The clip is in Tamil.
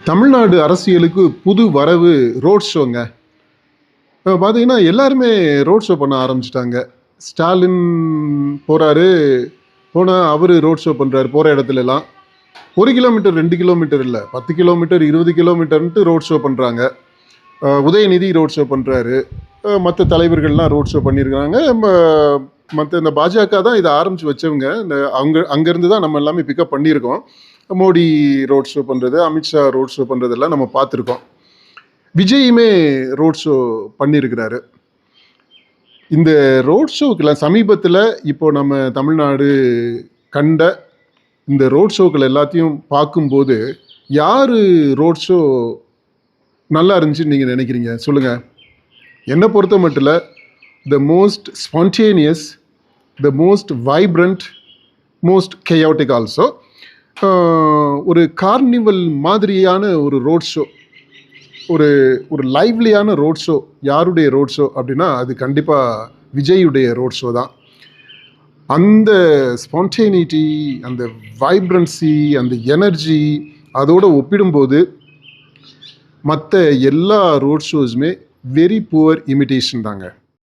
தமிழ்நாடு அரசியலுக்கு புது வரவு ரோட் ஷோங்க. பார்த்தீங்கன்னா எல்லாருமே ரோட் ஷோ பண்ண ஆரம்பிச்சிட்டாங்க. ஸ்டாலின் போறாரு, போனா அவரு ரோட் ஷோ பண்றாரு போற இடத்துலலாம். 1 கிலோமீட்டர் 2 கிலோமீட்டர் இல்ல, 10 கிலோமீட்டர் 20 கிலோமீட்டர்ன்ட்டு ரோட் ஷோ பண்றாங்க. உதயநிதி ரோட் ஷோ பண்றாரு. மற்ற தலைவர்கள்லாம் ரோட் ஷோ பண்ணியிருக்காங்க. மற்ற இந்த பாஜக தான் இதை ஆரம்பிச்சு வச்சவங்க. இந்த அங்கேருந்து தான் நம்ம எல்லாமே பிக்கப் பண்ணியிருக்கோம். மோடி ரோட் ஷோ பண்ணுறது, அமித்ஷா ரோட் ஷோ பண்ணுறதெல்லாம் நம்ம பார்த்துருக்கோம். விஜயுமே ரோட் ஷோ பண்ணியிருக்கிறாரு. இந்த ரோட் ஷோக்கெல்லாம் சமீபத்தில் இப்போ நம்ம தமிழ்நாடு கண்ட இந்த ரோட் ஷோக்கள் எல்லாத்தையும் பார்க்கும்போது யார் ரோட் ஷோ நல்லா இருந்துச்சுன்னு நீங்கள் நினைக்கிறீங்க? சொல்லுங்கள். என்னை பொறுத்த மட்டும் the most spontaneous, the most vibrant, most chaotic also, ஒரு கார்னிவல் மாதிரியான ஒரு ரோட் ஷோ, ஒரு ஒரு லைவ்லியான ரோட் ஷோ. யாருடைய ரோட் ஷோ அப்படின்னா அது கண்டிப்பாக விஜயுடைய ரோட் ஷோ தான். அந்த ஸ்பான்டேனிட்டி, அந்த வைப்ரன்சி, அந்த எனர்ஜி, அதோடு ஒப்பிடும்போது மற்ற எல்லா ரோட் ஷோஸுமே வெரி புவர் இமிட்டேஷன் தாங்க.